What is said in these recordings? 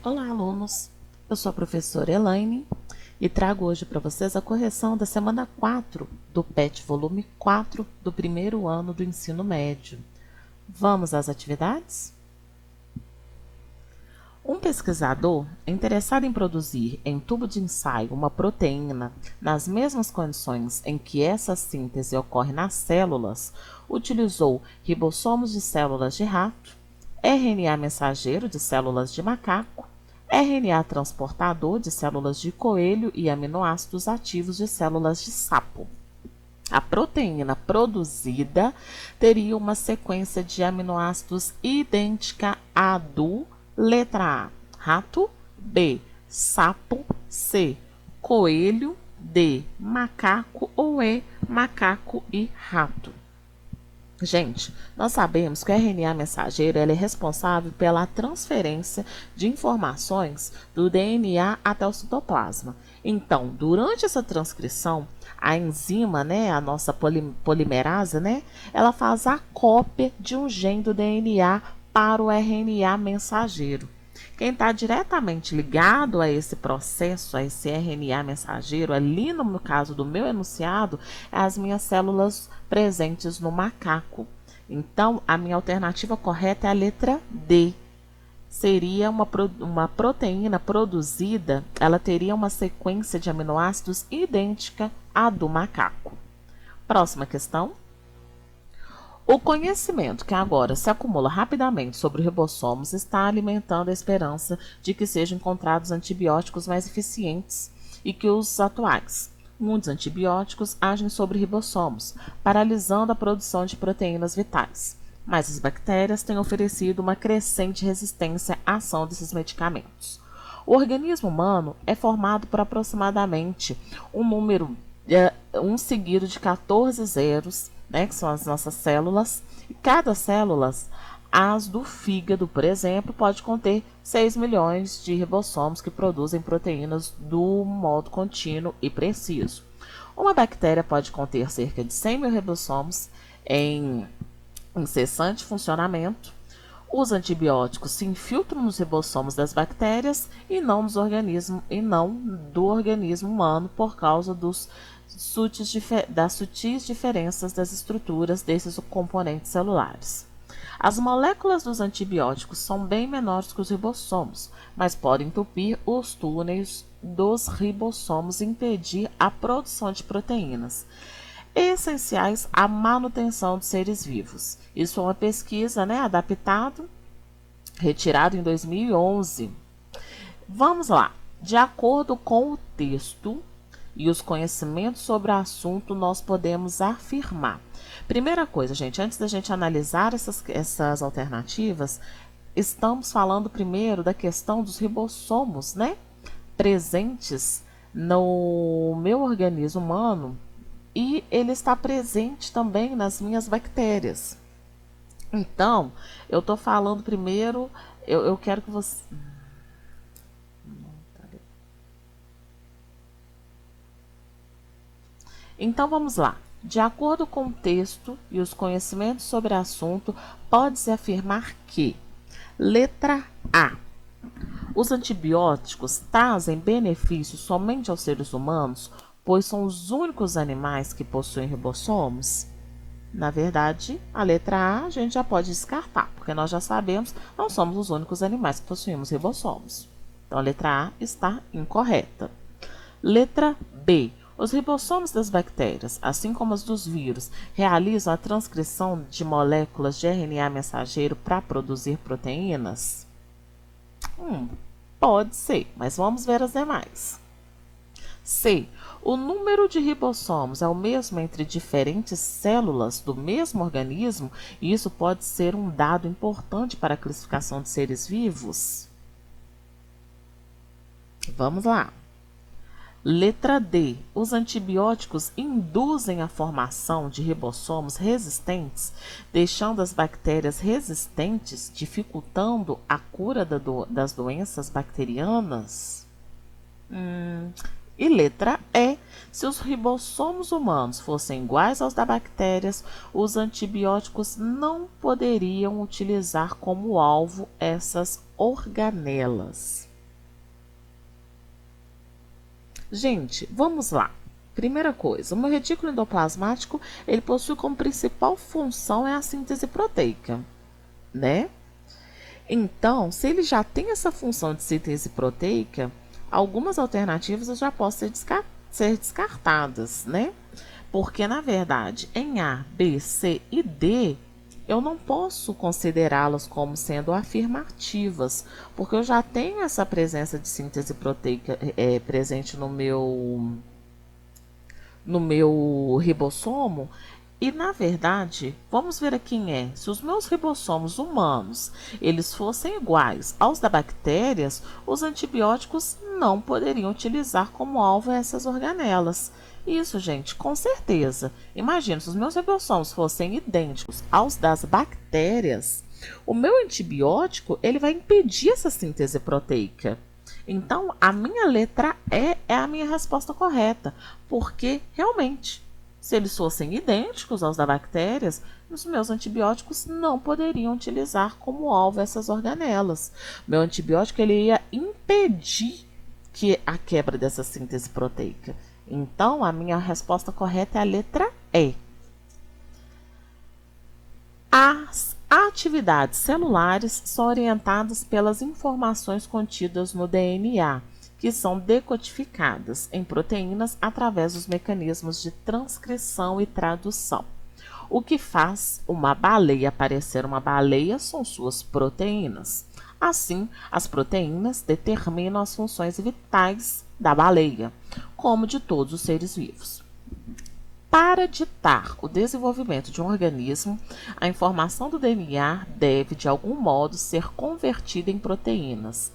Olá, alunos! Eu sou a professora Elaine e trago hoje para vocês a correção da semana 4 do PET volume 4 do primeiro ano do ensino médio. Vamos às atividades? Um pesquisador interessado em produzir em tubo de ensaio uma proteína nas mesmas condições em que essa síntese ocorre nas células, utilizou ribossomos de células de rato, RNA mensageiro de células de macaco, RNA transportador de células de coelho e aminoácidos ativos de células de sapo. A proteína produzida teria uma sequência de aminoácidos idêntica à do letra A, rato, B, sapo, C, coelho, D, macaco ou E, macaco e rato. Gente, nós sabemos que o RNA mensageiro é responsável pela transferência de informações do DNA até o citoplasma. Então, durante essa transcrição, a enzima, a nossa polimerase, ela faz a cópia de um gene do DNA para o RNA mensageiro. Quem está diretamente ligado a esse processo, a esse RNA mensageiro, ali no caso do meu enunciado, é as minhas células presentes no macaco. Então, a minha alternativa correta é a letra D. Seria uma proteína produzida, ela teria uma sequência de aminoácidos idêntica à do macaco. Próxima questão. O conhecimento que agora se acumula rapidamente sobre ribossomos está alimentando a esperança de que sejam encontrados antibióticos mais eficientes e que os atuais. Muitos antibióticos agem sobre ribossomos, paralisando a produção de proteínas vitais. Mas as bactérias têm oferecido uma crescente resistência à ação desses medicamentos. O organismo humano é formado por aproximadamente um seguido de 14 zeros, que são as nossas células, e cada célula, as do fígado, por exemplo, pode conter 6 milhões de ribossomos que produzem proteínas do modo contínuo e preciso. Uma bactéria pode conter cerca de 100 mil ribossomos em incessante funcionamento. Os antibióticos se infiltram nos ribossomos das bactérias e não do organismo humano por causa das sutis diferenças das estruturas desses componentes celulares. As moléculas dos antibióticos são bem menores que os ribossomos, mas podem entupir os túneis dos ribossomos e impedir a produção de proteínas essenciais à manutenção dos seres vivos. Isso é uma pesquisa, retirado em 2011. Vamos lá. De acordo com o texto e os conhecimentos sobre o assunto, nós podemos afirmar. Primeira coisa, gente, antes da gente analisar essas alternativas, estamos falando primeiro da questão dos ribossomos, presentes no meu organismo humano, e ele está presente também nas minhas bactérias. Então, eu estou falando primeiro, eu quero que você... Então, vamos lá. De acordo com o texto e os conhecimentos sobre o assunto, pode-se afirmar que, letra A, os antibióticos trazem benefícios somente aos seres humanos, pois são os únicos animais que possuem ribossomos? Na verdade, a letra A a gente já pode descartar, porque nós já sabemos, não somos os únicos animais que possuímos ribossomos. Então, a letra A está incorreta. Letra B. Os ribossomos das bactérias, assim como os dos vírus, realizam a transcrição de moléculas de RNA mensageiro para produzir proteínas? Pode ser, mas vamos ver as demais. C. O número de ribossomos é o mesmo entre diferentes células do mesmo organismo e isso pode ser um dado importante para a classificação de seres vivos? Vamos lá. Letra D. Os antibióticos induzem a formação de ribossomos resistentes, deixando as bactérias resistentes, dificultando a cura das doenças bacterianas? E letra E. Se os ribossomos humanos fossem iguais aos das bactérias, os antibióticos não poderiam utilizar como alvo essas organelas. Gente, vamos lá. Primeira coisa, o meu retículo endoplasmático, ele possui como principal função é a síntese proteica, né? Então, se ele já tem essa função de síntese proteica, algumas alternativas já podem ser descartadas, né? Porque, na verdade, em A, B, C e D, eu não posso considerá-las como sendo afirmativas, porque eu já tenho essa presença de síntese proteica presente no meu ribossomo. E, na verdade, vamos ver aqui em E. Se os meus ribossomos humanos eles fossem iguais aos da bactérias, os antibióticos não poderiam utilizar como alvo essas organelas. Isso, gente, com certeza. Imagina, se os meus ribossomos fossem idênticos aos das bactérias, o meu antibiótico ele vai impedir essa síntese proteica. Então, a minha letra E é a minha resposta correta, porque realmente, se eles fossem idênticos aos das bactérias, os meus antibióticos não poderiam utilizar como alvo essas organelas. Meu antibiótico ele ia impedir a quebra dessa síntese proteica. Então, a minha resposta correta é a letra E. As atividades celulares são orientadas pelas informações contidas no DNA, que são decodificadas em proteínas através dos mecanismos de transcrição e tradução. O que faz uma baleia parecer uma baleia são suas proteínas. Assim, as proteínas determinam as funções vitais da baleia, como de todos os seres vivos. Para ditar o desenvolvimento de um organismo, a informação do DNA deve, de algum modo, ser convertida em proteínas.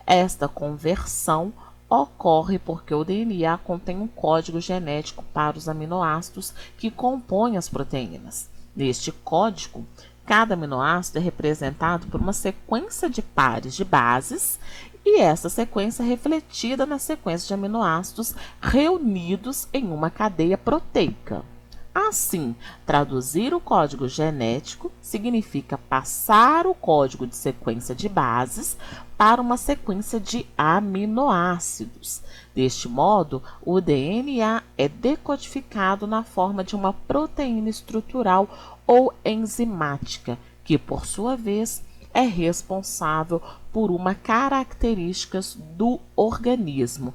Esta conversão ocorre porque o DNA contém um código genético para os aminoácidos que compõem as proteínas. Neste código, cada aminoácido é representado por uma sequência de pares de bases e essa sequência é refletida na sequência de aminoácidos reunidos em uma cadeia proteica. Assim, traduzir o código genético significa passar o código de sequência de bases para uma sequência de aminoácidos. Deste modo, o DNA é decodificado na forma de uma proteína estrutural ou enzimática, que, por sua vez, é responsável por uma característica do organismo.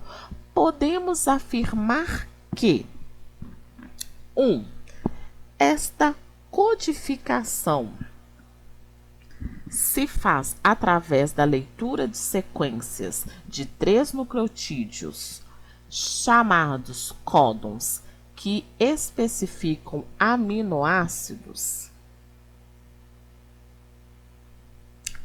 Podemos afirmar que 1. Esta codificação se faz através da leitura de sequências de 3 nucleotídeos, chamados códons, que especificam aminoácidos.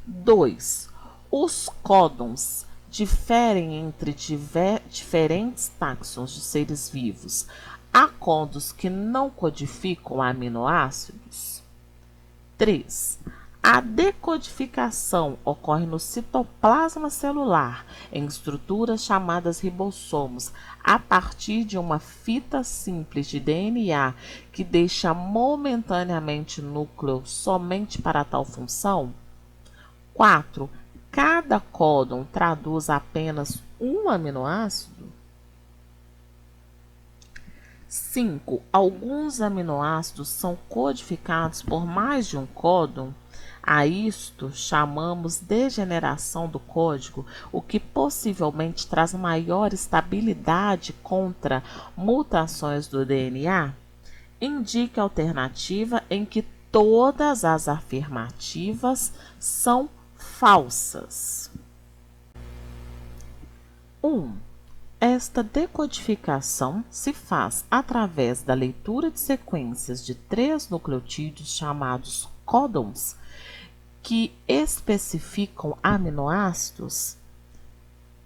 2. Os códons diferem entre diferentes táxons de seres vivos. Há códons que não codificam aminoácidos. 3. A decodificação ocorre no citoplasma celular, em estruturas chamadas ribossomos, a partir de uma fita simples de DNA que deixa momentaneamente o núcleo somente para tal função. 4. Cada códon traduz apenas um aminoácido. 5. Alguns aminoácidos são codificados por mais de um códon. A isto chamamos degeneração do código, o que possivelmente traz maior estabilidade contra mutações do DNA. Indique a alternativa em que todas as afirmativas são falsas. 1. Esta decodificação se faz através da leitura de sequências de 3 nucleotídeos chamados códons, que especificam aminoácidos.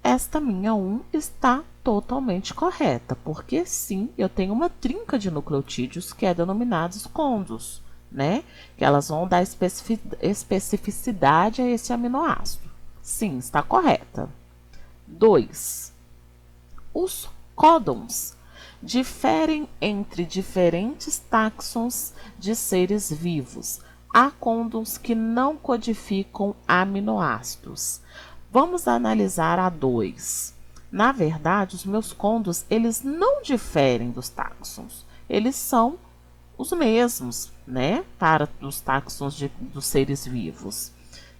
Esta minha 1 está totalmente correta, porque sim, eu tenho uma trinca de nucleotídeos que é denominados códons, né? Que elas vão dar especificidade a esse aminoácido. Sim, está correta. 2. Os códons diferem entre diferentes táxons de seres vivos. Há códons que não codificam aminoácidos. Vamos analisar a 2. Na verdade, os meus condos, eles não diferem dos táxons. Eles são os mesmos, né, para os táxons dos seres vivos.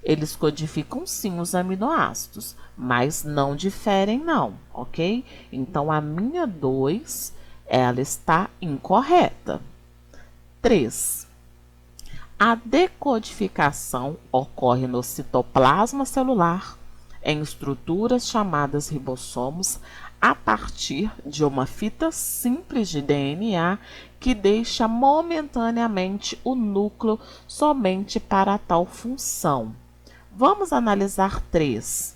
Eles codificam sim os aminoácidos, mas não diferem não, ok? Então, a minha 2, ela está incorreta. 3. A decodificação ocorre no citoplasma celular, em estruturas chamadas ribossomos, a partir de uma fita simples de DNA que deixa momentaneamente o núcleo somente para tal função. Vamos analisar 3.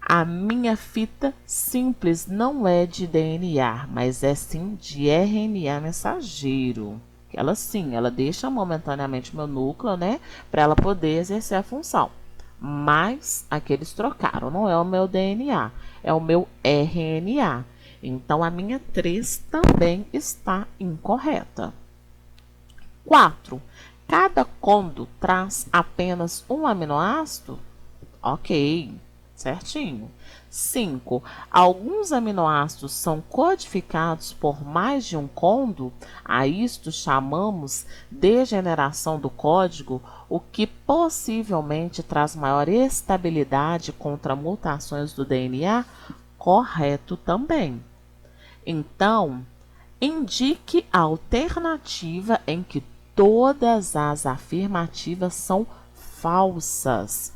A minha fita simples não é de DNA, mas é sim de RNA mensageiro. Ela sim, ela deixa momentaneamente meu núcleo, né, para ela poder exercer a função. Mas aqui eles trocaram, não é o meu DNA, é o meu RNA. Então, a minha 3 também está incorreta. 4. Cada condo traz apenas um aminoácido? Ok, certinho. 5. Alguns aminoácidos são codificados por mais de um condo? A isto chamamos degeneração do código, o que possivelmente traz maior estabilidade contra mutações do DNA? Correto também. Então, indique a alternativa em que todas as afirmativas são falsas.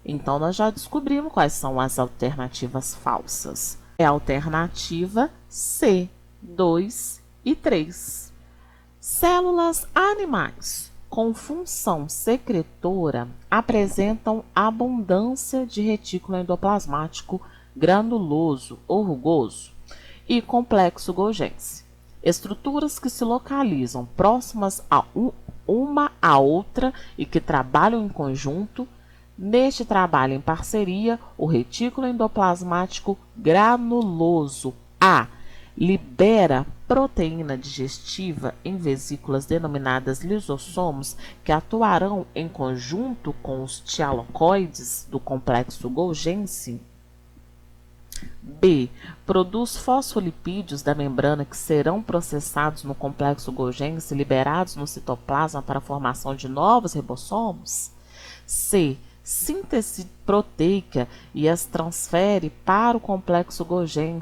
Então, nós já descobrimos quais são as alternativas falsas. É a alternativa C, 2 e 3. Células animais com função secretora apresentam abundância de retículo endoplasmático granuloso ou rugoso e complexo Golgi. Estruturas que se localizam próximas a uma à outra e que trabalham em conjunto. Neste trabalho em parceria, o retículo endoplasmático granuloso A libera proteína digestiva em vesículas denominadas lisossomos que atuarão em conjunto com os tilacoides do complexo Golgi. B. Produz fosfolipídios da membrana que serão processados no complexo Golgi e liberados no citoplasma para a formação de novos ribossomos. C. Síntese proteica e as transfere para o complexo Golgi.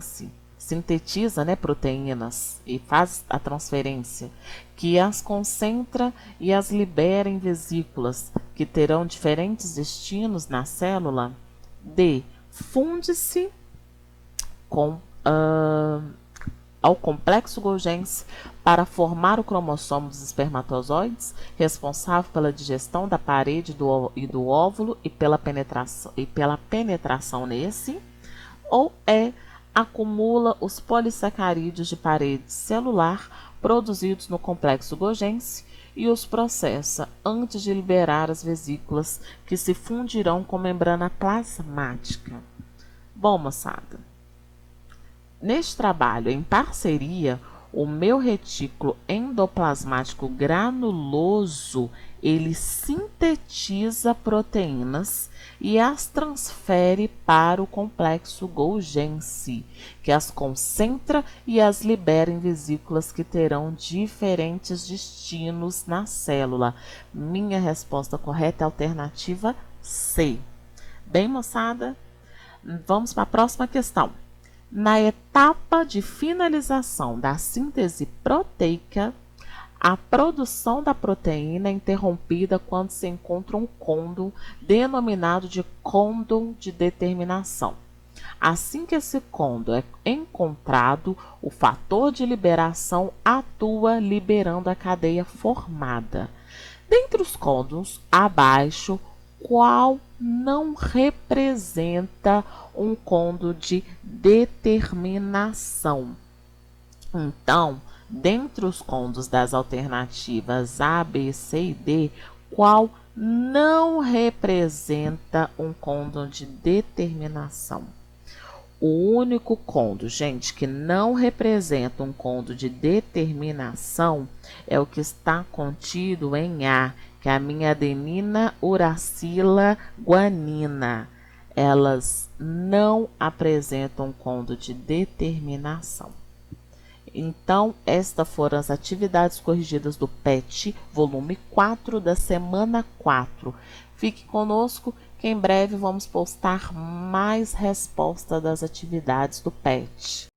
Sintetiza, né, proteínas e faz a transferência, que as concentra e as libera em vesículas, que terão diferentes destinos na célula. D. Funde-se ao complexo Golgi para formar o cromossomo dos espermatozoides, responsável pela digestão da parede do óvulo e pela penetração nesse, ou acumula os polissacarídeos de parede celular produzidos no complexo Golgi e os processa antes de liberar as vesículas que se fundirão com membrana plasmática. Bom, moçada, neste trabalho em parceria, o meu retículo endoplasmático granuloso, ele sintetiza proteínas e as transfere para o complexo Golgi, que as concentra e as libera em vesículas que terão diferentes destinos na célula. Minha resposta correta é a alternativa C. Bem, moçada, vamos para a próxima questão. Na etapa de finalização da síntese proteica, a produção da proteína é interrompida quando se encontra um condo denominado de condo de determinação. Assim que esse condo é encontrado, o fator de liberação atua liberando a cadeia formada. Dentre os condos abaixo, qual não representa um condo de determinação? Então, dentre os condos das alternativas A, B, C e D, qual não representa um condo de determinação? O único condo, gente, que não representa um condo de determinação é o que está contido em A, que é a minha adenina uracila guanina. elas não apresentam cômodo de determinação. Então, estas foram as atividades corrigidas do PET, volume 4 da semana 4. Fique conosco que em breve vamos postar mais respostas das atividades do PET.